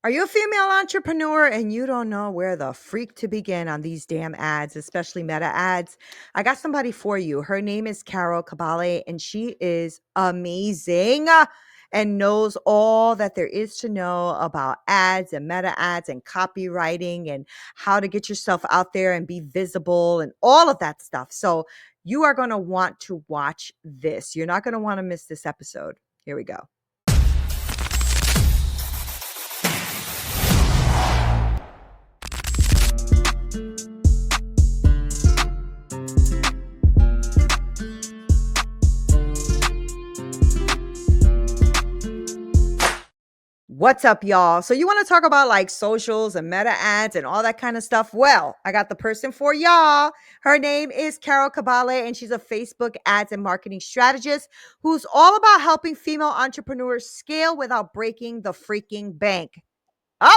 Are you a female entrepreneur and you don't know where the freak to begin on these damn ads, especially meta ads? I got somebody for you. Her name is Carol Kabaale, and she is amazing and knows all that there is to know about ads and meta ads and copywriting and how to get yourself out there and be visible and all of that stuff. So you are going to want to watch this. You're not going to want to miss this episode. Here we go. What's up, y'all? So you want to talk about like socials and meta ads and all that kind of stuff? Well, I got the person for y'all. Her name is Carol Kabaale, and she's a Facebook ads and marketing strategist who's all about helping female entrepreneurs scale without breaking the freaking bank.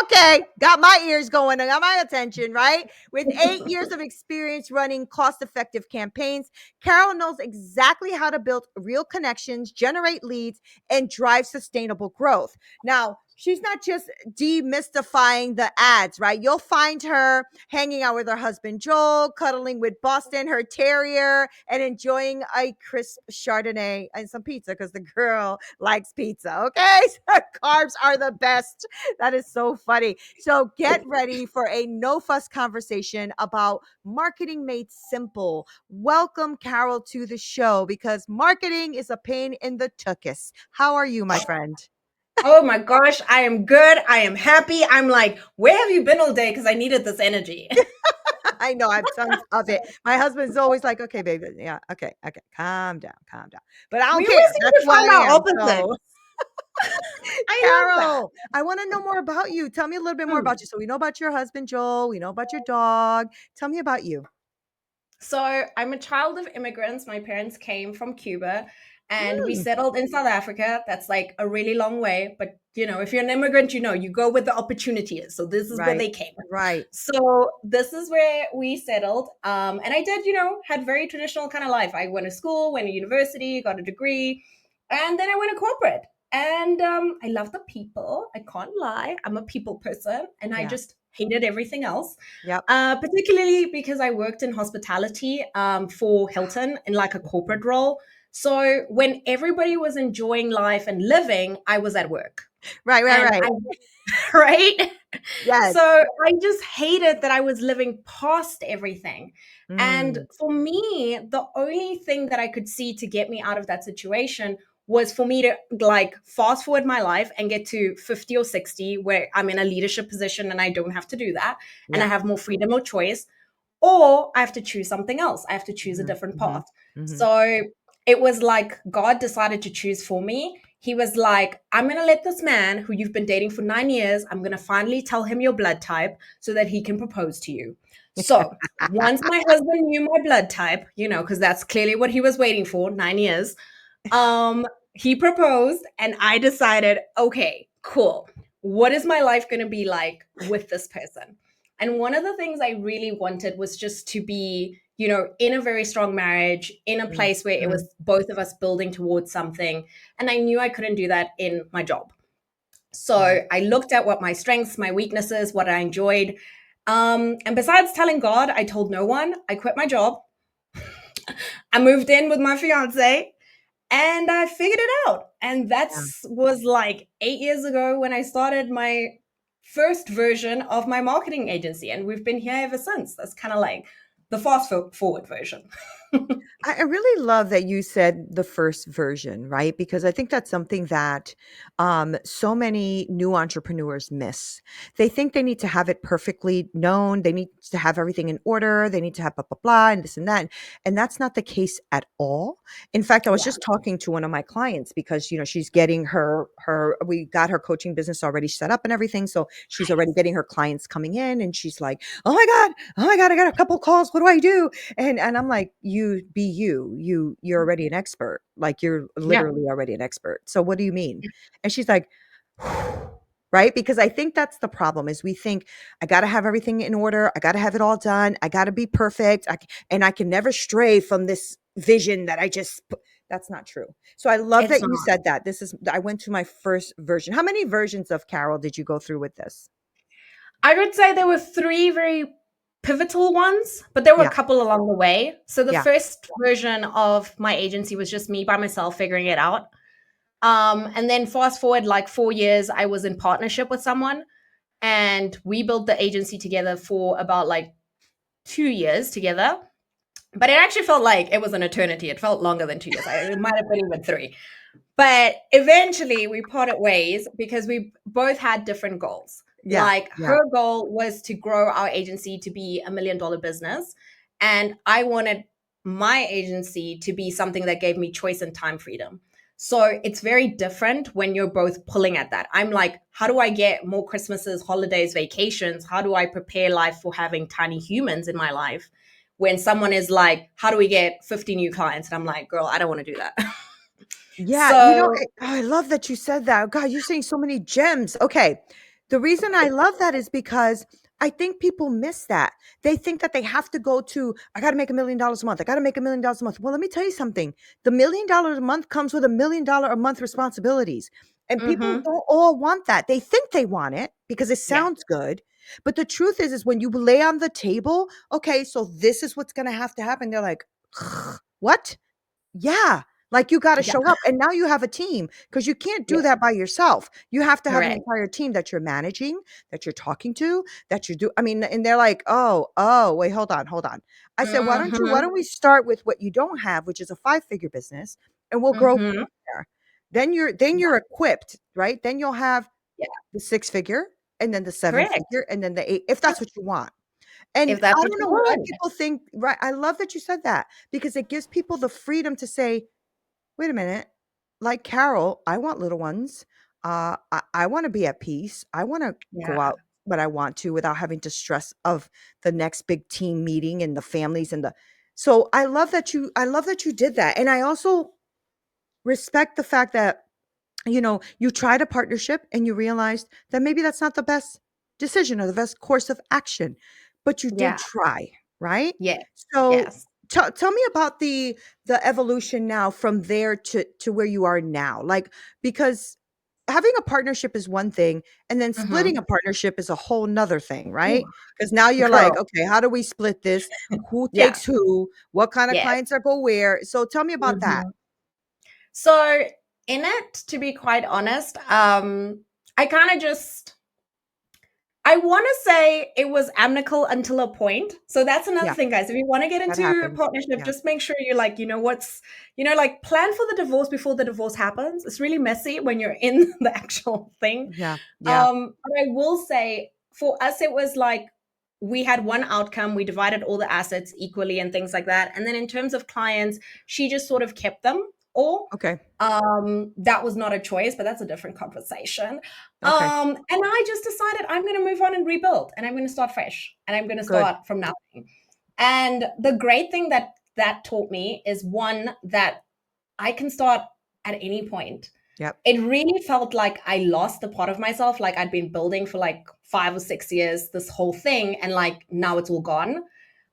Okay, got my ears going, got my attention, right? With 8 years of experience running cost-effective campaigns, Carol knows exactly how to build real connections, generate leads, and drive sustainable growth. Now, she's not just demystifying the ads, right? You'll find her hanging out with her husband Joel, cuddling with Boston, her terrier, and enjoying a crisp Chardonnay and some pizza because the girl likes pizza, okay? Carbs are the best. That is so funny. So get ready for a no fuss conversation about marketing made simple. Welcome, Carol, to the show because marketing is a pain in the tuchus. How are you, my friend? Oh my gosh, I am good. I am happy. I'm like, where have you been all day? Because I needed this energy. I know I have tons of it. My husband's always like, okay, baby. Yeah, okay. Calm down, calm down. But I don't We care. always seem That's to who I find our am. opposites. So I love that. Carol, I want to know more about you. Tell me a little bit more Hmm. about you. So we know about your husband, Joel. We know about your dog. Tell me about you. So I'm a child of immigrants. My parents came from Cuba and we Mm, settled in South Africa. That's like a really long way. But, if you're an immigrant, you go where the opportunity is. So this is where right, they came. right. So this is where we settled. And I did, had very traditional kind of life. I went to school, went to university, got a degree, and then I went to corporate. And I love the people. I can't lie. I'm a people person, and I Yeah. just hated everything else. Yep. Particularly because I worked in hospitality for Hilton in like a corporate role. So when everybody was enjoying life and living, I was at work. Right, right, And right. I, right? Yes. So I just hated that I was living past everything. And Mm, for me, the only thing that I could see to get me out of that situation was for me to like fast forward my life and get to 50 or 60 where I'm in a leadership position and I don't have to do that and I yeah. have more freedom or choice, or I have to choose something else. I have to choose a Mhm, different mhm, path. mhm. So it was like God decided to choose for me. He was like, I'm going to let this man who you've been dating for 9 years, I'm going to finally tell him your blood type so that he can propose to you. So once my husband knew my blood type, because that's clearly what he was waiting for, 9 years, he proposed and I decided, okay, cool. What is my life going to be like with this person? And one of the things I really wanted was just to be, in a very strong marriage, in a Mm, place where it mm, was both of us building towards something. And I knew I couldn't do that in my job. So right. I looked at what my strengths, my weaknesses, what I enjoyed. And besides telling God, I told no one. I quit my job. I moved in with my fiance and I figured it out. And Yeah. that's was like 8 years ago when I started my first version of my marketing agency. And we've been here ever since. That's kind of like the fast forward version. I really love that you said the first version, right? Because I think that's something that so many new entrepreneurs miss. They think they need to have it perfectly known. They need to have everything in order. They need to have blah, blah, blah, and this and that. And that's not the case at all. In fact, I was Yeah. just talking to one of my clients because, she's getting we got her coaching business already set up and everything. So she's already getting her clients coming in and she's like, oh my God, I got a couple calls. What do I do? And I'm like, you be you're already an expert. Like you're Yeah. literally already an expert. So what do you mean? And she's like, right? Because I think that's the problem is we think I got to have everything in order. I got to have it all done. I got to be perfect. And I can never stray from this vision that that's not true. So I love It's that you not. said that. I went to my first version. How many versions of Carol did you go through with this? I would say there were three very pivotal ones, but there were a Yeah. couple along the way. So the Yeah. first version of my agency was just me by myself figuring it out. And then fast forward like 4 years, I was in partnership with someone and we built the agency together for about like 2 years together. But it actually felt like it was an eternity. It felt longer than 2 years. It might have been even three. But eventually we parted ways because we both had different goals. Yeah. Like Yeah. her goal was to grow our agency to be $1 million business. And I wanted my agency to be something that gave me choice and time freedom. So it's very different when you're both pulling at that. I'm like, how do I get more Christmases, holidays, vacations? How do I prepare life for having tiny humans in my life? When someone is like, how do we get 50 new clients? And I'm like, girl, I don't want to do that. Yeah, So, I love that you said that. God, you're saying so many gems. Okay. The reason I love that is because I think people miss that. They think that they have to go to, I got to make $1 million a month. I got to make $1 million a month. Well, let me tell you something. The $1 million a month comes with $1 million a month responsibilities. And people mhm, don't all want that. They think they want it because it yeah, sounds good. But the truth is when you lay on the table, okay, so this is what's going to happen. They're like, what? Yeah, like, you gotta yeah, show up, and now you have a team because you can't yeah, do that by yourself. You have to have an correct. entire team that you're managing, that you're talking to, that you do I mean, and they're like, "Oh, wait, hold on." I said, why Mhm, don't we start with what you don't have, which is a five-figure business, and we'll grow from mhm, there." Then you're yeah, equipped, right? Then you'll have yeah, the six-figure, and then the correct. seven-figure, and then the eight if that's what you want. And If that's I what don't you know why want. people think right, I love that you said that because it gives people the freedom to say, wait a minute. Like Carol, I want little ones. I want to be at peace. I want to go Yeah, out when I want to without having to stress of the next big team meeting and the families and the so I love that you did that. And I also respect the fact that you tried a partnership and you realized that maybe that's not the best decision or the best course of action, but you did yeah, try, right? yes, So yes. tell me about the evolution now from there to where you are now. Like because having a partnership is one thing and then splitting Mhm. a partnership is a whole nother thing, right? Ooh, Because now you're like, girl, okay, how do we split this? Who yeah, takes who? What kind of yes, clients are go where? So tell me about that. mhm. So, in it, to be quite honest, I kinda just I want to say it was amicable until a point. So that's another Yeah, thing, guys. If you want to get that into a happens. partnership, Yeah. just make sure you're like, like plan for the divorce before the divorce happens. It's really messy when you're in the actual thing. Yeah, yeah, But I will say for us, it was like we had one outcome. We divided all the assets equally and things like that. And then in terms of clients, she just sort of kept them all. okay, That was not a choice, but that's a different conversation. okay, And I just decided I'm going to move on and rebuild, and I'm going to start fresh, and I'm going to good, start from nothing. And the great thing that that taught me is one that I can start at any point. yep, It really felt like I lost the part of myself, like I'd been building for like 5 or 6 years, this whole thing, and like now it's all gone.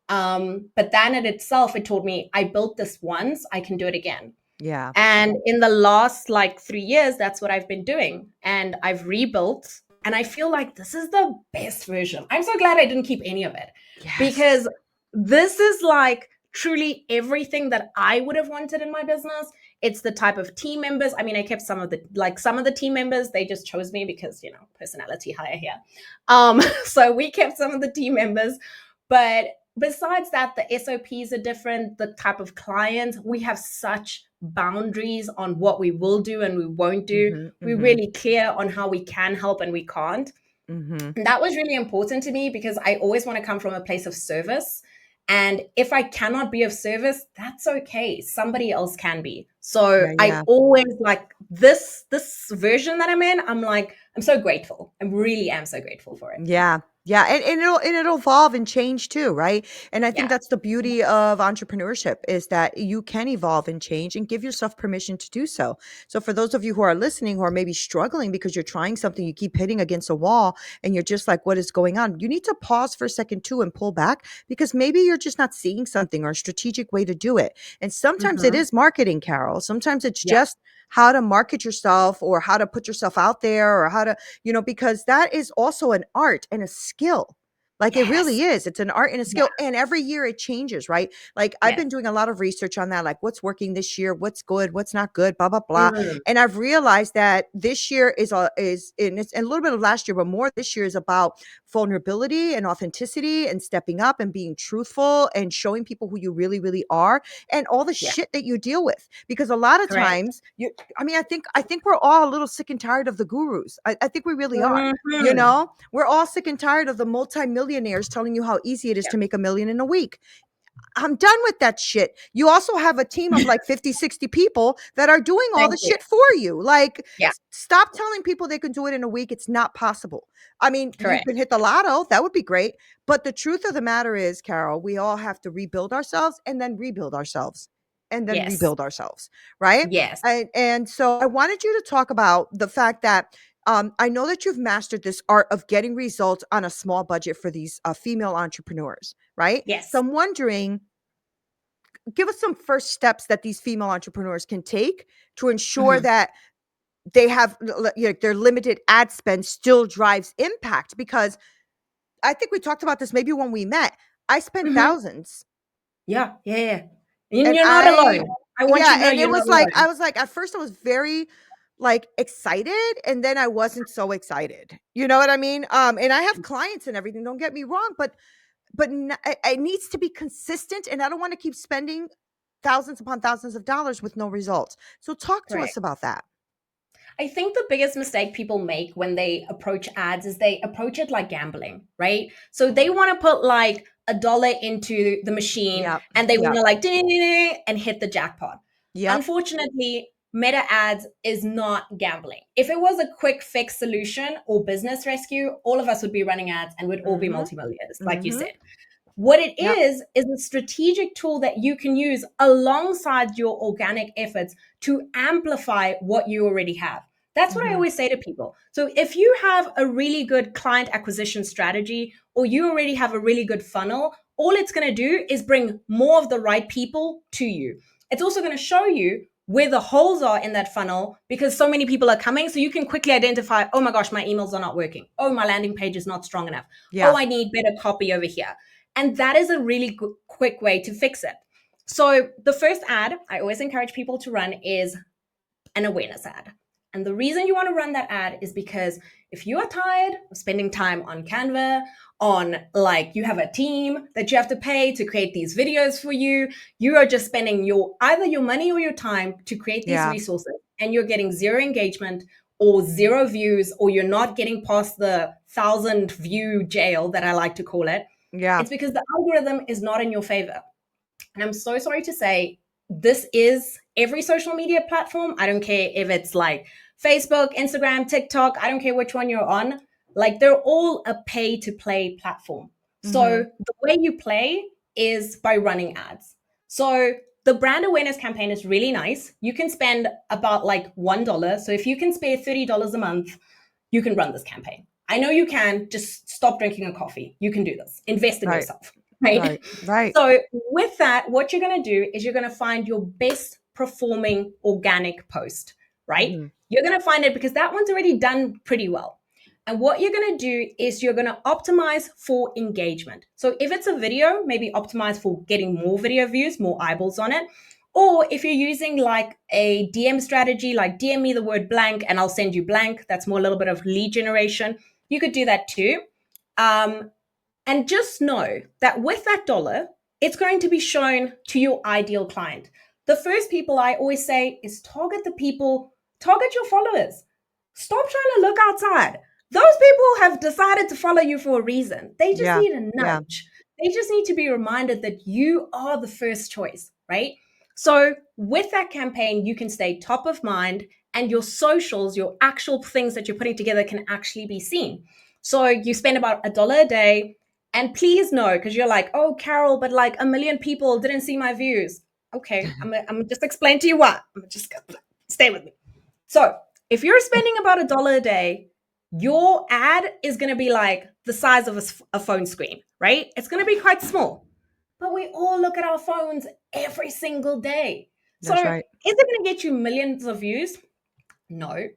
But then in itself, it taught me I built this once, I can do it again. yeah, And in the last like 3 years, that's what I've been doing. And I've rebuilt. And I feel like this is the best version. I'm so glad I didn't keep any of it yes, because this is like truly everything that I would have wanted in my business. It's the type of team members. I mean, I kept some of the team members, they just chose me because, personality hire here. So we kept some of the team members, but besides that, the SOPs are different, the type of clients, we have such boundaries on what we will do and we won't do. mhm, We're mhm, really clear on how we can help and we can't. mhm, And that was really important to me because I always want to come from a place of service. And if I cannot be of service, that's okay. Somebody else can be. So yeah, I yeah, always like this version that I'm in, I'm like, I'm so grateful. I really am so grateful for it. yeah. Yeah, and it'll evolve and change too, right? And I think Yeah. that's the beauty of entrepreneurship is that you can evolve and change and give yourself permission to do so. So for those of you who are listening who are maybe struggling because you're trying something, you keep hitting against a wall and you're just like, what is going on? You need to pause for a second too and pull back because maybe you're just not seeing something or a strategic way to do it. And sometimes it Hmm. is marketing, Carol. Sometimes it's Yeah. just how to market yourself or how to put yourself out there or how to because that is also an art and a skill. Like it Yes. really is. It's an art and a Yeah. skill. And every year it changes, right? Like I've Yes. been doing a lot of research on that, like what's working this year, what's good, what's not good, blah, blah, blah. Mm. And I've realized that this year is and it's and a little bit of last year, but more this year is about vulnerability and authenticity and stepping up and being truthful and showing people who you really, really are and all the Yeah. shit that you deal with. Because a lot of Correct. times you I mean, I think we're all a little sick and tired of the gurus. I think we really are. Hmm. We're all sick and tired of the multimillionaires telling you how easy it is Yeah. to make a million in a week. I'm done with that shit. You also have a team of like 50, 60 people that are doing all the Thank you. shit for you. Like, Yeah. stop telling people they can do it in a week. It's not possible. I mean, you Correct. can hit the lotto. That would be great. But the truth of the matter is, Carol, we all have to rebuild ourselves and then rebuild ourselves and then Yes. rebuild ourselves. Right. Yes. And so I wanted you to talk about the fact that I know that you've mastered this art of getting results on a small budget for these female entrepreneurs, right? So Yes. I'm wondering, give us some first steps that these female entrepreneurs can take to ensure Hmm. that they have their limited ad spend still drives impact because I think we talked about this maybe when we met. I spent Hmm. thousands Yeah. Yeah. Yeah. And and you're not I alone. I want you yeah, to know and it you're not was like I alone. was like at first I was very like excited and then I wasn't so excited. You know what I mean? And I have clients and everything, don't get me wrong, but it needs to be consistent and I don't want to keep spending thousands upon thousands of dollars with no results. So talk to us Correct. about that. I think the biggest mistake people make when they approach ads is they approach it like gambling, right? So they want to put like $1 into the machine Yep. and they want Yep. to like ding, ding, ding, and hit the jackpot. Yep. Unfortunately, meta ads is not gambling. If it was a quick fix solution or business rescue, all of us would be running ads and would all be Mhm. multimillionaires, like you Mhm. said. What it Yep. is a strategic tool that you can use alongside your organic efforts to amplify what you already have. That's what I Mhm. always say to people. So if you have a really good client acquisition strategy or you already have a really good funnel, all it's going to do is bring more of the right people to you. It's also going to show you where the holes are in that funnel because so many people are coming. So you can quickly identify, oh my gosh, my emails are not working. Oh, my landing page is not strong enough. Oh, Yeah. I need better copy over here. And that is a really quick way to fix it. So, the first ad I always encourage people to run is an awareness ad. And the reason you want to run that ad is because if you are tired of spending time on Canva, on like you have a team that you have to pay to create these videos for you, you are just spending your either your money or your time to create these Yeah. resources and you're getting zero engagement or zero views or you're not getting past the 1,000 view jail that I like to call it. Yeah. It's because the algorithm is not in your favor. And I'm so sorry to say, this is every social media platform. I don't care if it's like Facebook, Instagram, TikTok, I don't care which one you're on. Like they're all a pay to play platform. So Mhm. the way you play is by running ads. So the brand awareness campaign is really nice. You can spend about like $1. So if you can spare $30 a month, you can run this campaign. I know you can. Just stop drinking a coffee. You can do this. Invest in Right. yourself, right? Right. Right. So, with that, what you're going to do is you're going to find your best performing organic post, right? Mhm. You're going to find it because that one's already done pretty well. And what you're going to do is you're going to optimize for engagement. So, if it's a video, maybe optimize for getting more video views, more eyeballs on it. Or if you're using like a DM strategy, like DM me the word blank and I'll send you blank, that's more a little bit of lead generation. You could do that too. Um, and just know that with that dollar, it's going to be shown to your ideal client. The first people I always say is target the people, target your followers. Stop trying to look outside. Those people have decided to follow you for a reason. They just Yeah. need a Yeah. nudge. They just need to be reminded that you are the first choice, right? So, with that campaign, you can stay top of mind and your socials, your actual things that you're putting together can actually be seen. So you spend about $1 a day. And please know, because you're like, oh, Carol, but like 1 million people didn't see my views. Okay, I'm gonna just explain to you what. I'm just gonna stay with me. So if you're spending about $1 a day, your ad is going to be like the size of a phone screen, right? It's going to be quite small. But we all look at our phones every single day. So That's is right. it going to get you millions of views? No.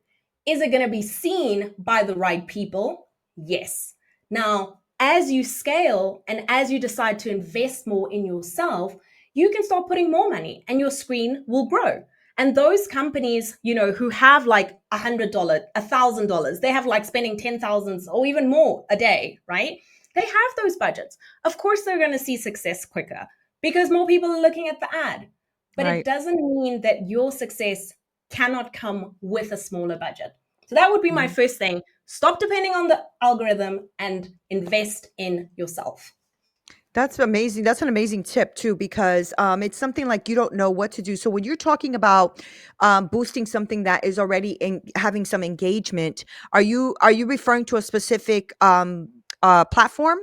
Is it going to be seen by the right people? Yes. Now, as you scale and as you decide to invest more in yourself, you can start putting more money and your screen will grow. And those companies, who have like $100, $1,000, they have like spending 10,000 or even more a day, right? They have those budgets. Of course, they're going to see success quicker because more people are looking at the ad. But it Right. doesn't mean that your success cannot come with a smaller budget. So that would be my Mhm. first thing. Stop depending on the algorithm and invest in yourself. That's amazing. That's an amazing tip too, because it's something like you don't know what to do. So when you're talking about boosting something that is already having some engagement, are you referring to a specific platform?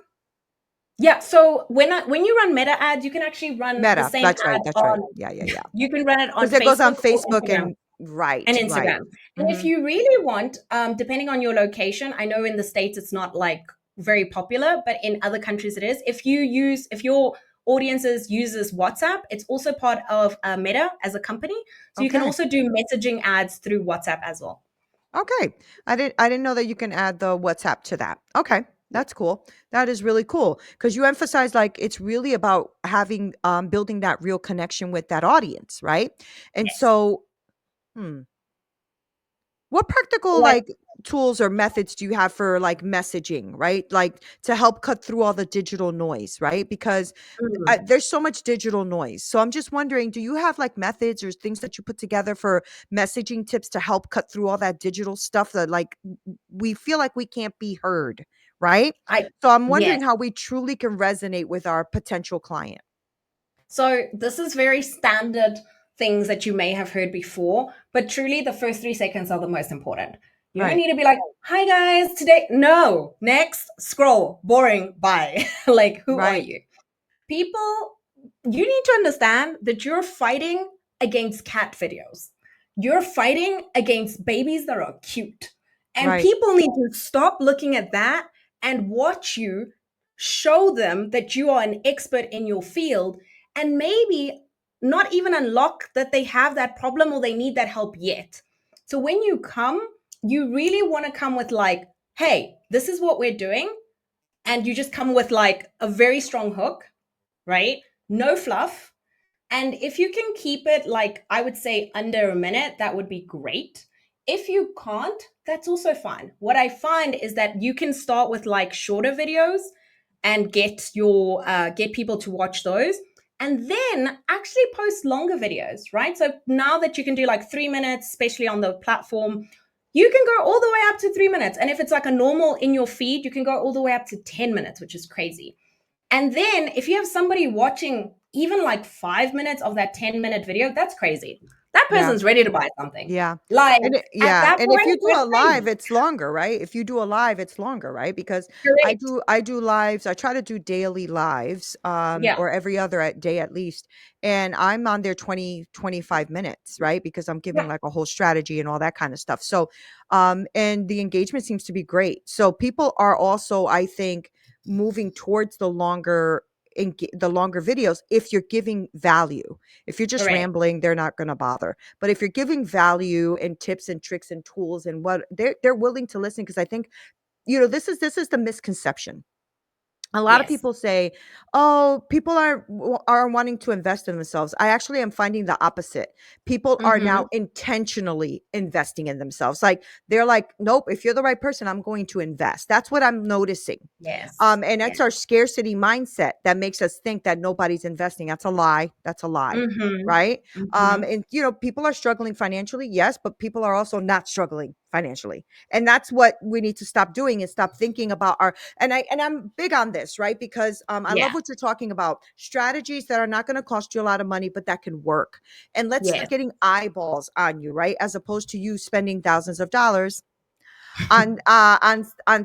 Yeah, so when you run meta ads, you can actually run the Meta. same That's right. ad That's right. on Yeah, yeah, yeah. you can run it on Because it goes on Facebook or Facebook Instagram. and right, And right. Instagram. And if Hmm. you really want, depending on your location, I know in the States it's not like very popular, but in other countries it is. If your audiences uses WhatsApp, it's also part of Meta as a company. So you can Okay. also do messaging ads through WhatsApp as well. Okay. I didn't know that you can add the WhatsApp to that. Okay. That's cool. That is really cool because you emphasize like it's really about having building that real connection with that audience, right? And Yes. so, hmm, what practical Like, like tools or methods do you have for like messaging, right? Like to help cut through all the digital noise, right? Because mm, there's so much digital noise. So I'm just wondering, do you have like methods or things that you put together for messaging tips to help cut through all that digital stuff that like we feel like we can't be heard, right? I So I'm yes. wondering how we truly can resonate with our potential client. So this is very standard things that you may have heard before, but truly the first 3 seconds are the most important. You don't Right. need to be like, hi guys, today. No, next, scroll, boring, bye. Like, who are Right. you? People, you need to understand that you're fighting against cat videos. You're fighting against babies that are cute. And Right. people need to stop looking at that and watch you show them that you are an expert in your field and maybe not even unlock that they have that problem or they need that help yet. So when you come, you really want to come with like, hey, this is what we're doing. And you just come with like a very strong hook, right? No fluff. And if you can keep it like I would say under a minute, that would be great. If you can't, that's also fine. What I find is that you can start with like shorter videos and get people to watch those and then actually post longer videos, right? So now that you can do like 3 minutes, especially on the platform, you can go all the way up to 3 minutes. And if it's like a normal in your feed, you can go all the way up to 10 minutes, which is crazy. And then if you have somebody watching even like 5 minutes of that 10-minute video, that's crazy. That Yeah. person's ready to buy something. Yeah. Like at Yeah, that and if point, you do that's a live, crazy. it's longer, right? If you do a live, it's longer, right? Because I Correct. do I do lives. I try to do daily lives, Yeah. or every other day at least. And I'm on there 20-25 minutes, right? Because I'm giving Yeah. like a whole strategy and all that kind of stuff. So, and the engagement seems to be great. So people are also, I think, moving towards the longer videos if you're giving value. If you're just Correct. rambling, they're not going to bother. But if you're giving value and tips and tricks and tools and what they're willing to listen because I think this is the misconception. A lot of Yes. people say, "Oh, people are wanting to invest in themselves." I actually am finding the opposite. People are Mm-hmm. now intentionally investing in themselves. Like they're like, "Nope, if you're the right person, I'm going to invest." That's what I'm noticing. Yes. And Yes. that's our scarcity mindset that makes us think that nobody's investing. That's a lie. That's a lie. Mm-hmm. Right? Mm-hmm. And people are struggling financially, yes, but people are also not struggling financially. And that's what we need to stop doing, is stop thinking about our, and I'm big on this, right? Because I Yeah. love what you're talking about. Strategies that are not going to cost you a lot of money, but that can work. And let's start Yes. getting eyeballs on you, right? As opposed to you spending thousands of dollars on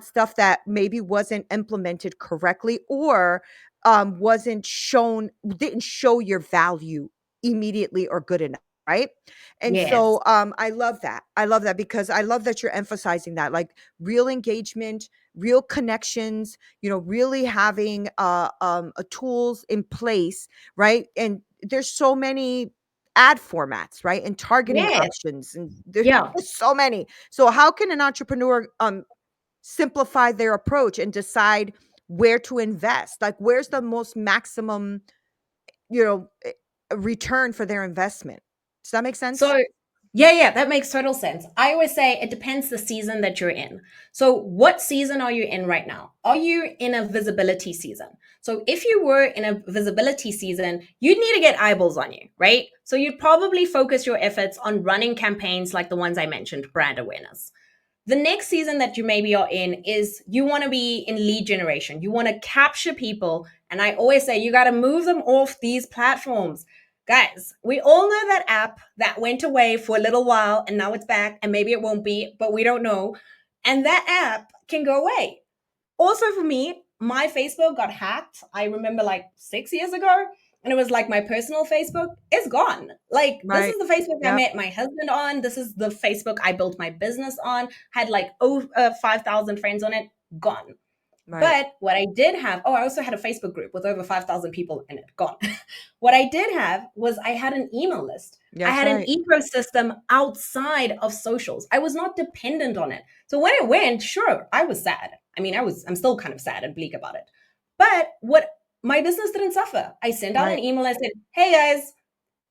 stuff that maybe wasn't implemented correctly, or wasn't shown didn't show your value immediately or good enough, right? And Yes. so I love that. I love that because I love that you're emphasizing that, like, real engagement, real connections, really having tools in place, right? And there's so many ad formats, right? And targeting Yes. options, and there's Yeah. so many. So how can an entrepreneur simplify their approach and decide where to invest? Like, where's the most maximum, you know, eh, return for their investment? Does that make sense? So, yeah, that makes total sense. I always say it depends the season that you're in. So, what season are you in right now? Are you in a visibility season? So, if you were in a visibility season, you'd need to get eyeballs on you, right? So, you'd probably focus your efforts on running campaigns like the ones I mentioned, brand awareness. The next season that you maybe are in is you want to be in lead generation. You want to capture people. And I always say you got to move them off these platforms. Guys, we all know that app that went away for a little while and now it's back, and maybe it won't be, but we don't know. And that app can go away. Also, for me, my Facebook got hacked. I remember like 6 years ago, and it was like my personal Facebook is gone. Like, this Right. is the Facebook I Yep. met my husband on. This is the Facebook I built my business on. Had like 5,000 friends on it. Gone. Right. But what I did have, I also had a Facebook group with over 5,000 people in it. Gone. What I did have was I had an email list. I That's had an right. ecosystem outside of socials. I was not dependent on it. So when it went, sure, I was sad. I mean, I'm still kind of sad and bleak about it. But what my business didn't suffer. I sent out an Right. email and said, hey guys,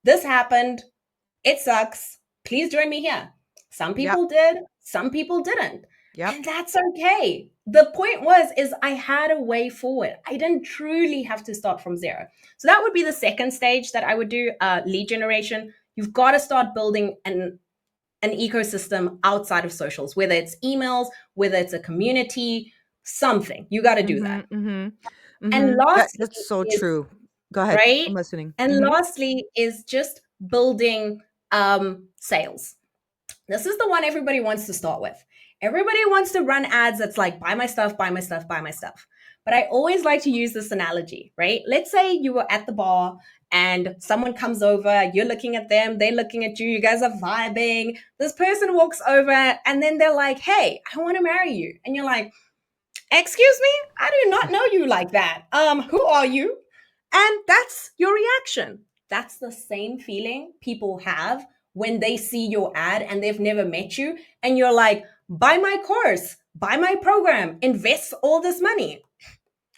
this happened. It sucks. Please join me here. Some Yep. people did, some people didn't. Yep. And that's okay. The point was is I had a way forward. I didn't truly have to start from zero. So that would be the second stage that I would do, lead generation. You've got to start building an ecosystem outside of socials, whether it's emails, whether it's a community, something. You got to do that. Mhm. Mhm. And Mhm. lastly That's so is true. Go ahead. right? I'm listening. And Mhm. lastly is just building sales. This is the one everybody wants to start with. Everybody wants to run ads that's like, buy my stuff, buy my stuff, buy my stuff. But I always like to use this analogy, right? Let's say you were at the bar and someone comes over, you're looking at them, they're looking at you, you guys are vibing. This person walks over and then they're like, hey, I want to marry you. And you're like, excuse me? I do not know you like that. Who are you? And that's your reaction. That's the same feeling people have when they see your ad and they've never met you. And you're like, buy my course, buy my program, invest all this money.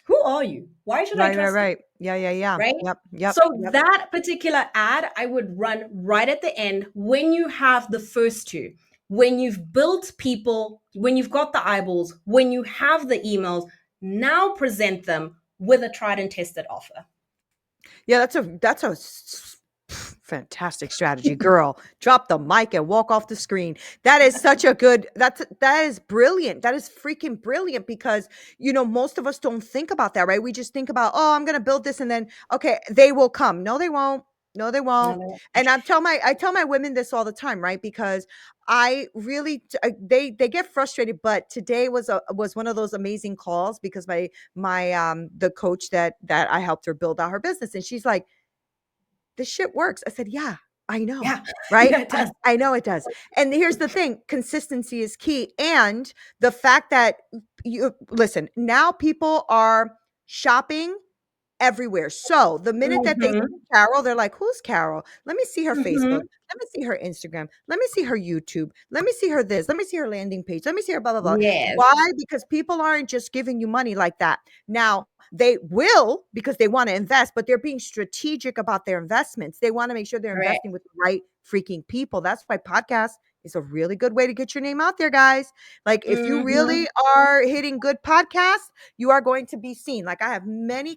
Who are you? Why should I Right, right, trust you? right. Yeah, yeah, yeah. Right? Yep, yep, So yep. that particular ad I would run right at the end when you have the first two. When you've built people, when you've got the eyeballs, when you have the emails, now present them with a tried and tested offer. Yeah, fantastic strategy, girl. Drop the mic and walk off the screen. That is such a good. That is brilliant. That is freaking brilliant because most of us don't think about that, right? We just think about, oh, I'm gonna build this and then okay, they will come. No, they won't. No, they No, won't. no. And I tell my women this all the time, right? Because I really they get frustrated, but today was one of those amazing calls because my the coach that I helped her build out her business, and she's like, this shit works. I said, yeah, I know. Yeah, Right. yeah, it does. I know it does. And here's the thing, consistency is key. And the fact that you listen, now people are shopping everywhere. So the minute that they see Mhm, Carol, they're like, "Who's Carol? Let me see her Facebook. mhm. Let me see her Instagram. Let me see her YouTube. Let me see her this. Let me see her landing page. Let me see her blah blah blah." Yes, Why? Because people aren't just giving you money like that. Now, they will because they want to invest, but they're being strategic about their investments. They want to make sure they're correct. investing with the right freaking people. That's why podcast is a really good way to get your name out there, guys. Like if you really Mhm. are hitting good podcasts, you are going to be seen. Like I have many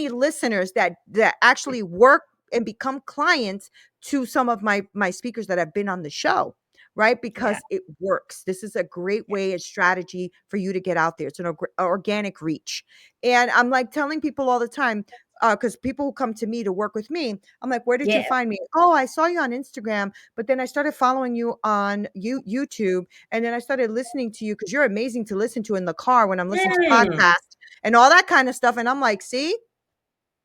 listeners that actually work and become clients to some of my speakers that have been on the show, right? Yeah. Because it works. This is a great way, a strategy for you to get out there. It's an organic reach. And I'm like telling people all the time, because people who come to me to work with me, I'm like, where did you Yeah. find me? Oh, I saw you on Instagram, but then I started following you on YouTube, and then I started listening to you because you're amazing to listen to in the car when I'm listening to Mm. podcasts and all that kind of stuff. And I'm like, see,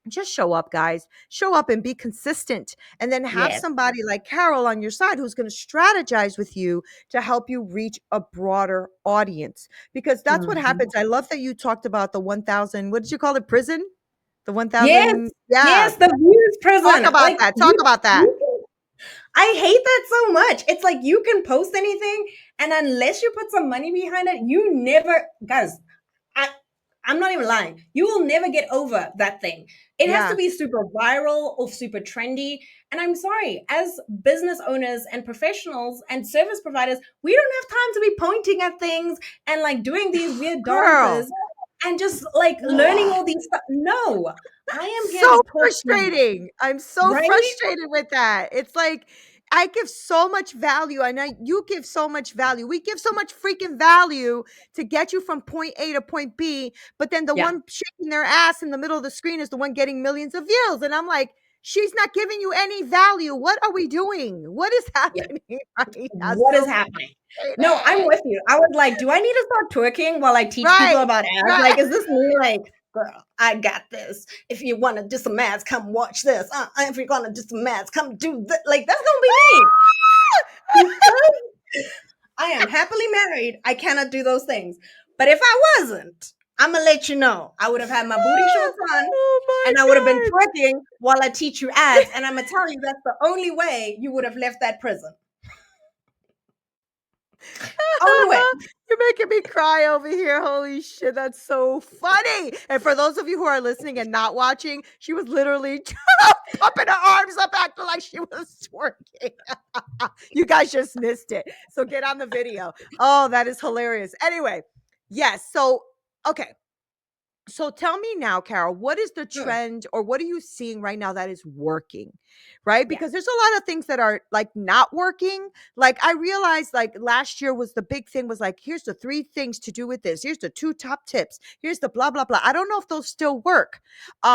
just show up, guys. Show up and be consistent. And then have Yes. somebody like Carol on your side who's going to strategize with you to help you reach a broader audience. Because that's what Mhm. happens. I love that you talked about the 1,000, what did you call it? Prison? The Yes. 1,000. Yeah. Yes, the views Talk prison. about Like that. Talk about that. I hate that so much. It's like you can post anything, and unless you put some money behind it, you never, guys. I, I'm not even lying. You will never get over that thing. It has to Yeah. be super viral or super trendy. And I'm sorry, as business owners and professionals and service providers, we don't have time to be pointing at things and like doing these weird Girl. dances and just like learning all these stuff. No, I am here to So talk to you, frustrating. I'm so right? frustrated with that. It's like I give so much value, and you give so much value. We give so much freaking value to get you from point A to point B, but then the Yeah, one shaking their ass in the middle of the screen is the one getting millions of views. And I'm like, she's not giving you any value. What are we doing? What is yeah. happening right now? What is So happening? No, I'm frustrated. with you. I was like, do I need to start twerking while I teach people Right. about ads? Right. Like, is this me? Like, girl, I got this. If you want to do some ads, come watch this. If you're gonna do some ads, come do this. Like, that's gonna be me because I am happily married. I cannot do those things. But if I wasn't, I'm gonna let you know. I would have had my booty shorts on, Oh and I my would have been God. twerking while I teach you ads. And I'm gonna tell you that's the only way you would have left that prison. Only way. You're making me cry over here. Holy shit, that's so funny. And for those of you who are listening and not watching, she was literally pumping her arms up, acting like she was twerking. You guys just missed it. So get on the video. Oh, that is hilarious. Anyway, yes. So, okay. So tell me now, Carol, what is the Mm, trend or what are you seeing right now that is working? Right? yeah. Because there's a lot of things that are like not working. Like I realized like last year was the big thing was like, here's the 3 things to do with this. Here's the 2 top tips. Here's the blah, blah, blah. I don't know if those still work.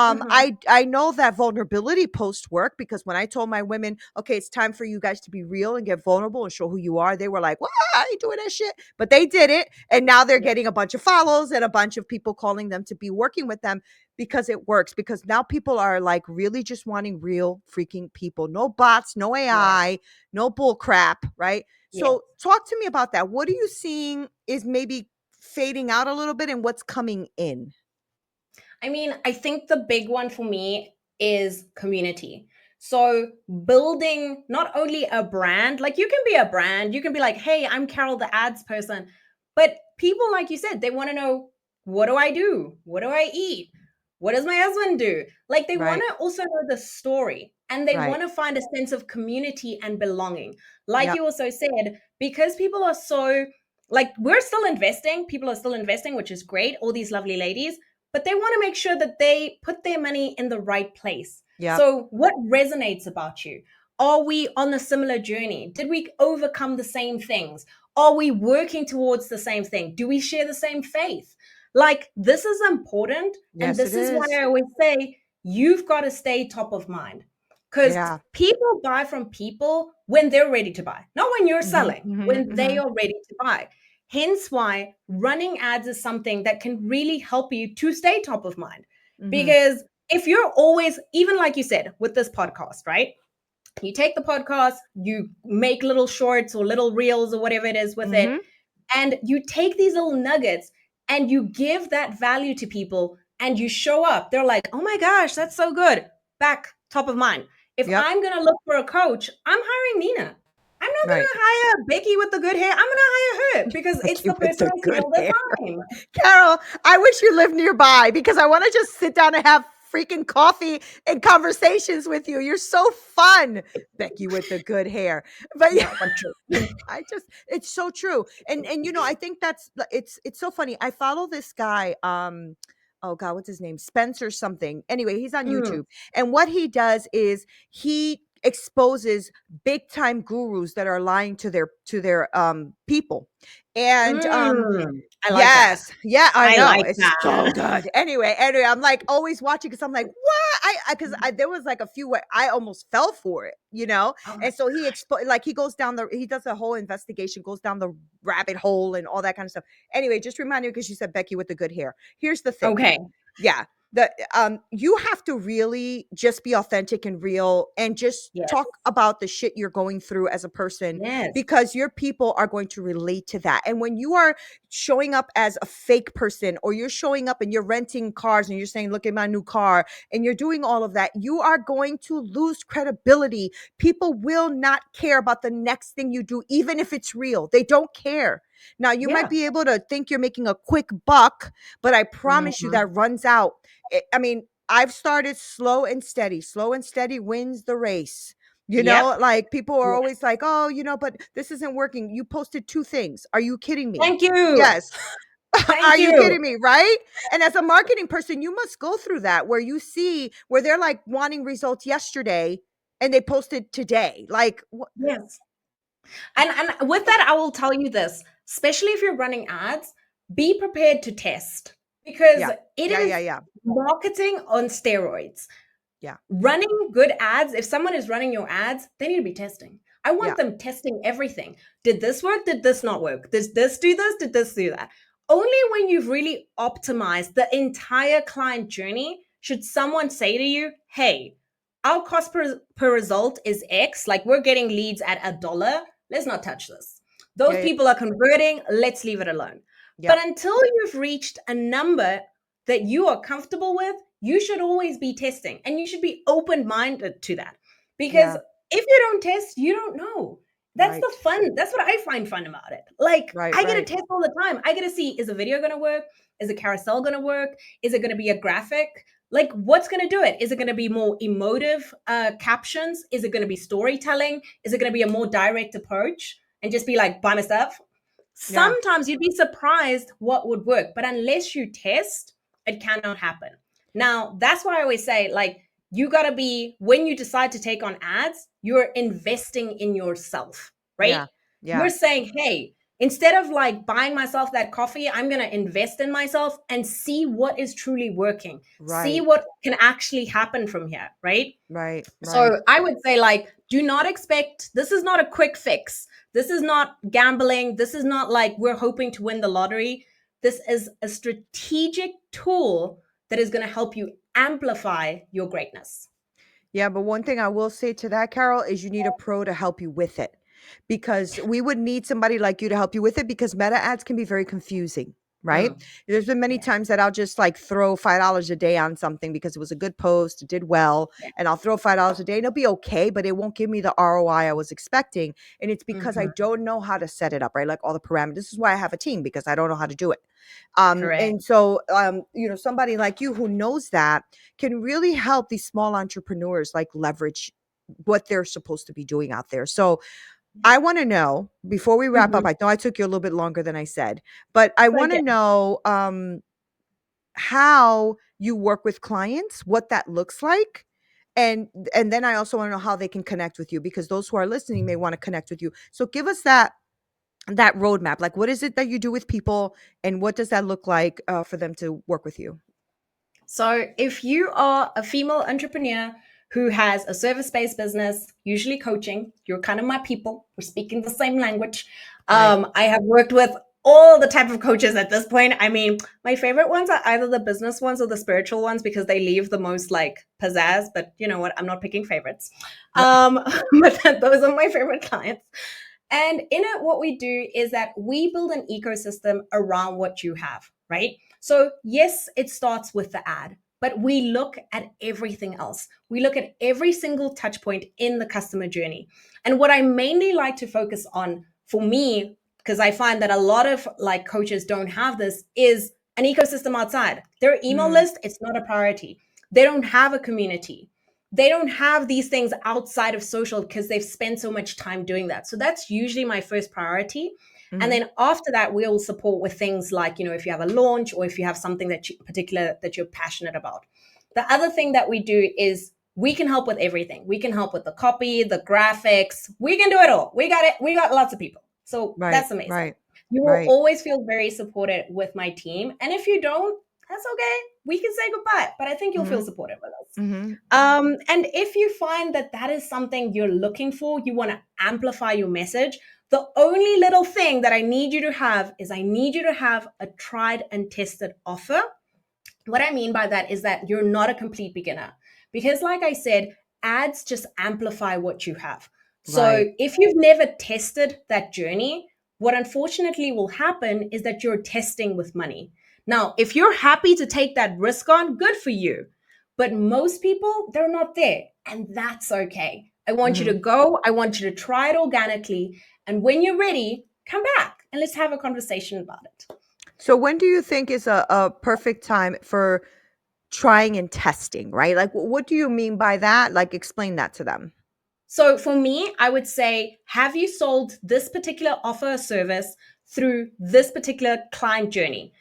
Mhm. I know that vulnerability posts work because when I told my women, okay, it's time for you guys to be real and get vulnerable and show who you are, they were like, what? I ain't doing that shit. But they did it. And now they're Yeah. getting a bunch of follows and a bunch of people calling them to be working with them because it works. Because now people are like really just wanting real freaking people. No bots, no Yes. AI, no bull crap, right? Yes. So talk to me about that. What are you seeing is maybe fading out a little bit and what's coming in? I mean, I think the big one for me is community. So, building not only a brand, like you can be a brand, you can be like, hey, I'm Carol, the ads person. But people, like you said, they want to know, what do I do? What do I eat? What does my husband do? Like, they want Right, to also know the story and they right. want to find a sense of community and belonging. Like Yep. you also said, because people are so, like, we're still investing, people are still investing, which is great, all these lovely ladies, but they want to make sure that they put their money in the right place. Yep. So, what resonates about you? Are we on a similar journey? Did we overcome the same things? Are we working towards the same thing? Do we share the same faith? Like, this is important. And Yes, it this is why is. I always say you've got to stay top of mind because Yeah. people buy from people when they're ready to buy, not when you're Hmm, selling, hmm, when they hmm, are ready to buy. Hence why running ads is something that can really help you to stay top of mind. hmm, Because if you're always, even like you said with this podcast, right? You take the podcast, you make little shorts or little reels or whatever it is with it, hmm. and you take these little nuggets and you give that value to people and you show up. They're like, oh my gosh, that's so good. Back top of mind. If Yep. I'm going to look for a coach, I'm hiring Nina. I'm not going Right. to hire Becky with the good hair. I'm going to hire her because it's Like you the with person the I see good all the hair. time. Carol, I wish you lived nearby because I want to just sit down and have freaking coffee and conversations with you. You're so fun, Becky with the good hair. But yeah, No, but true. I just it's so true. And you know, I think that's it's so funny. I follow this guy oh god, what's his name? Spencer something. Anyway, he's on Mm, YouTube. And what he does is he exposes big time gurus that are lying to their people. And I like that. yes, yeah, I I know, like it's so that. good. Anyway, I'm, like, always watching because 'cause I'm like, "What?" Because there was, like, a few where I almost fell for it, you know? Oh my And so he goes down he does a whole investigation, goes down the rabbit hole and all that kind of stuff. Anyway, just remind me because you said Becky with the good hair. Here's the thing. okay. Yeah. You have to really just be authentic and real and just Yes. talk about the shit you're going through as a person, Yes. because your people are going to relate to that. And when you are showing up as a fake person, or you're showing up and you're renting cars and you're saying, "Look at my new car," and you're doing all of that, you are going to lose credibility. People will not care about the next thing you do, even if it's real. They don't care. Now, you might Yeah. be able to think you're making a quick buck, but I promise you Mhm. that runs out. I mean, I've started slow and steady. Slow and steady wins the race. You Yep. know, like, people are Yes. always like, "Oh, but this isn't working. You posted 2 things. Are you kidding me?" Thank you. Yes. Thank Are you you. kidding me, right? And as a marketing person, you must go through that where you see where they're like wanting results yesterday and they posted today. Like, what? Yes. And with that, I will tell you this, especially if you're running ads, be prepared to test because Yeah. it Yeah, is yeah, yeah. marketing on steroids. Yeah. Running good ads, if someone is running your ads, they need to be testing. I want Yeah. them testing everything. Did this work? Did this not work? Does this do this? Did this do that? Only when you've really optimized the entire client journey should someone say to you, hey, our cost per result is X. Like we're getting leads at $1. Let's not touch this. Those Yeah, yeah. people are converting. Let's leave it alone. Yeah. But until you've reached a number that you are comfortable with, you should always be testing and you should be open minded to that. Because Yeah. if you don't test, you don't know. That's the Right. fun. That's what I find fun about it. Like, Right, I get to right. test all the time. I get to see, is a video going to work? Is a carousel going to work? Is it going to be a graphic? Like, what's going to do it? Is it going to be more emotive captions? Is it going to be storytelling? Is it going to be a more direct approach and just be like, buy my stuff? Yeah. Sometimes you'd be surprised what would work, but unless you test, it cannot happen. Now, that's why I always say, like, you got to be, when you decide to take on ads, you're investing in yourself, right? Yeah. Yeah. You're saying, hey, instead of like buying myself that coffee, I'm going to invest in myself and see what is truly working, see Right. what can actually happen from here, right? Right. Right. So I would say, like, do not expect, this is not a quick fix. This is not gambling. This is not like we're hoping to win the lottery. This is a strategic tool that is going to help you amplify your greatness. Yeah, but one thing I will say to that, Carol, is you need a pro to help you with it, because we would need somebody like you to help you with it, because meta ads can be very confusing, right? Mm, There's been many yeah, times that I'll just like throw $5 a day on something because it was a good post, it did well, yeah. and I'll throw $5 a day and it'll be okay, but it won't give me the ROI I was expecting. And it's because I Mhm. don't know how to set it up, right? Like all the parameters. This is why I have a team, because I don't know how to do it. Correct. And so, somebody like you who knows that can really help these small entrepreneurs like leverage what they're supposed to be doing out there. So I want to know, before we wrap up, Mhm. I know I took you a little bit longer than I said, but I It's want to okay. know how you work with clients, what that looks like. And then I also want to know how they can connect with you, because those who are listening may want to connect with you. So give us that roadmap. Like, what is it that you do with people, and what does that look like for them to work with you? So, if you are a female entrepreneur who has a service based business, usually coaching, you're kind of my people. We're speaking the same language. Right. I have worked with all the type of coaches at this point. I mean, my favorite ones are either the business ones or the spiritual ones because they leave the most like pizzazz. But you know what? I'm not picking favorites. But those are my favorite clients. And in it, what we do is that we build an ecosystem around what you have, right? So, yes, it starts with the ad, but we look at everything else. We look at every single touch point in the customer journey. And what I mainly like to focus on for me, because I find that a lot of like coaches don't have this, is an ecosystem outside. Their email Mm, list, it's not a priority. They don't have a community. They don't have these things outside of social because they've spent so much time doing that. So that's usually my first priority. And mhm. then after that, we'll support with things like, if you have a launch or if you have something that you particular that you're passionate about. The other thing that we do is We can help with everything. We can help with the copy, the graphics. We can do it all. We got it. We got lots of people. So Right, that's amazing. right, You will right. always feel very supported with my team. And if you don't, that's okay. We can say goodbye, but I think you'll feel Mhm, supported with us. mhm. And if you find that that is something you're looking for, you want to amplify your message, the only little thing that I need you to have is I need you to have a tried and tested offer. What I mean by that is that you're not a complete beginner. Because, like I said, ads just amplify what you have. Right. So, if you've never tested that journey, what unfortunately will happen is that you're testing with money. Now, if you're happy to take that risk on, good for you. But most people, they're not there. And that's okay. I want you to Mhm. go, I want you to try it organically. And when you're ready, come back and let's have a conversation about it. So when do you think is a perfect time for trying and testing, right? Like, what do you mean by that? Like, explain that to them. So for me, I would say, have you sold this particular offer or service through this particular client journey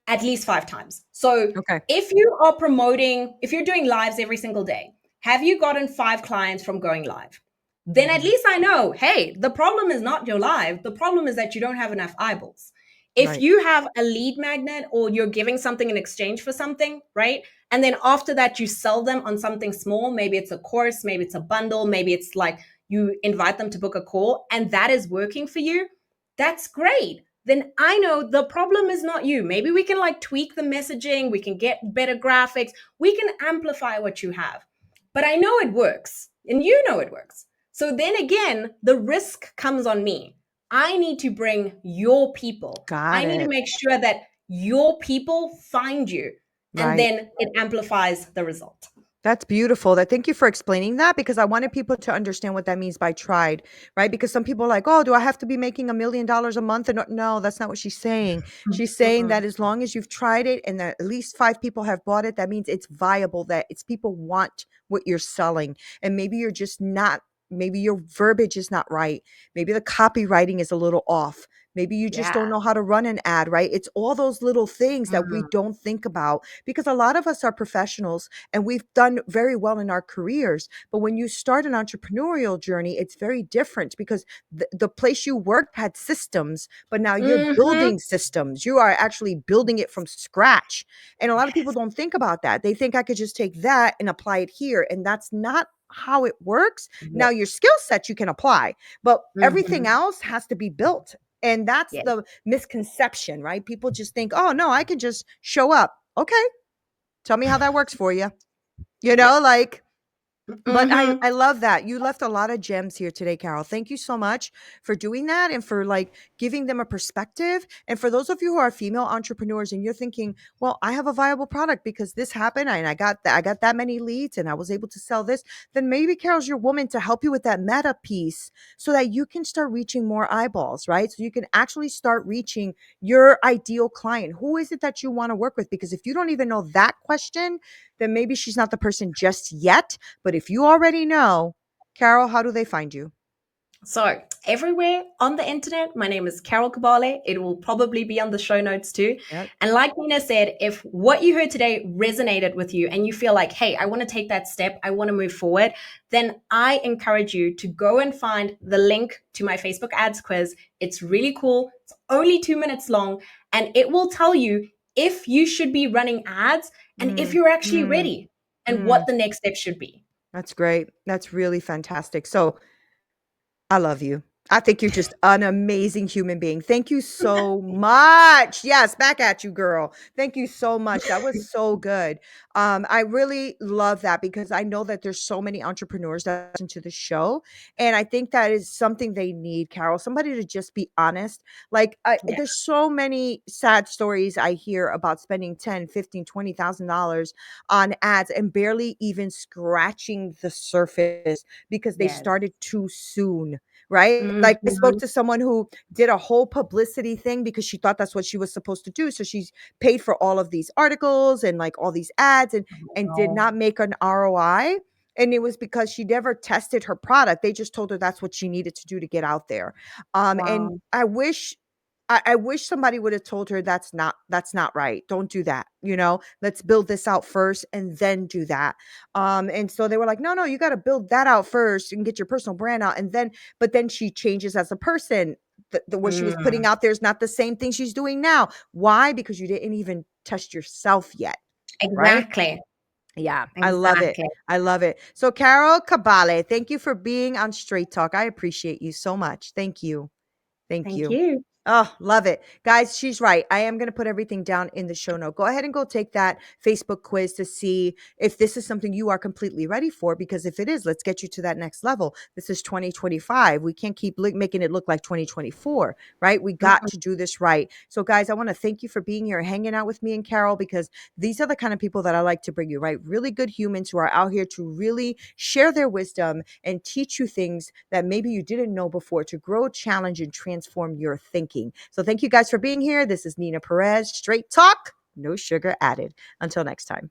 at least 5 times? So Okay. if you are promoting, if you're doing lives every single day, have you gotten 5 clients from going live? Then at Mhm. least I know, hey, the problem is not your live. The problem is that you don't have enough eyeballs. If Right. you have a lead magnet or you're giving something in exchange for something, right? And then after that, you sell them on something small. Maybe it's a course, maybe it's a bundle, maybe it's like you invite them to book a call and that is working for you. That's great. Then I know the problem is not you. Maybe we can like tweak the messaging, we can get better graphics, we can amplify what you have. But I know it works and you know it works. So then again, the risk comes on me. I need to bring your people. Got I need to it. make sure that your people find you and Right. then it amplifies the result. That's beautiful. That thank you for explaining that because I wanted people to understand what that means by tried, right? Because some people are like, oh, do I have to be making $1 million a month? And no, that's not what she's saying. She's saying Mm-mm. that as long as you've tried it and that at least 5 people have bought it, that means it's viable, that it's people want what you're selling. And maybe you're just not, maybe your verbiage is not right. Maybe the copywriting is a little off. Maybe you just Yeah. don't know how to run an ad, right? It's all those little things that we Mm. don't think about because a lot of us are professionals and we've done very well in our careers. But when you start an entrepreneurial journey, it's very different because the place you worked had systems, but now you're Mm-hmm. building systems. You are actually building it from scratch. And a lot of people Yes. don't think about that. They think I could just take that and apply it here. And that's not how it works. Now, Yes. your skill set you can apply, but everything Mm-hmm. else has to be built. And that's Yes. the misconception, right? People just think, oh, no, I can just show up. Okay. Tell me how that works for you. Yes. Like, but I Mm-hmm. I love that. You left a lot of gems here today, Carol. Thank you so much for doing that and for like giving them a perspective. And for those of you who are female entrepreneurs and you're thinking, well, I have a viable product because this happened and I got that many leads and I was able to sell this, then maybe Carol's your woman to help you with that meta piece so that you can start reaching more eyeballs, right? So you can actually start reaching your ideal client. Who is it that you want to work with? Because if you don't even know that question, then maybe she's not the person just yet. But if you already know, Carol, how do they find you? So, everywhere on the internet, my name is Carol Kabaale. It will probably be on the show notes too. Yep. And like Nina said, if what you heard today resonated with you and you feel like, hey, I want to take that step, I want to move forward, then I encourage you to go and find the link to my Facebook ads quiz. It's really cool. It's only 2 minutes long, and it will tell you if you should be running ads and if Mm, you're actually mm, ready and mm. what the next step should be. That's great. That's really fantastic. So I love you. I think you're just an amazing human being. Thank you so much. Yes, back at you, girl. Thank you so much. That was so good. I really love that because I know that there's so many entrepreneurs that listen to the show, and I think that is something they need, Carol. Somebody to just be honest. Like, Yeah. there's so many sad stories I hear about spending 10, 15, $20,000 on ads and barely even scratching the surface because they Yes. started too soon, right? Like I spoke Mhm. to someone who did a whole publicity thing because she thought that's what she was supposed to do. So she's paid for all of these articles and like all these ads and did Oh, not make an ROI. And it was because she never tested her product. They just told her that's what she needed to do to get out there. And wow. I wish I wish somebody would have told her that's not right. Don't do that. Let's build this out first and then do that. And so they were like, no, no, you got to build that out first and get your personal brand out. But then she changes as a person. What she was putting Mm, out there is not the same thing she's doing now. Why? Because you didn't even test yourself yet. Right? exactly. Yeah, I love it. Exactly. I love it. So, Carol Kabaale, thank you for being on Straight Talk. I appreciate you so much. Thank you. Thank Thank you. you. Oh, love it. Guys, she's right. I am going to put everything down in the show note. Go ahead and go take that Facebook quiz to see if this is something you are completely ready for. Because if it is, let's get you to that next level. This is 2025. We can't keep making it look like 2024, right? We got Mm, to do this right. So, guys, I want to thank you for being here and hanging out with me and Carol, because these are the kind of people that I like to bring you, right? Really good humans who are out here to really share their wisdom and teach you things that maybe you didn't know before, to grow, challenge, and transform your thinking. So thank you guys for being here. This is Nina Perez, Straight Talk, no sugar added. Until next time.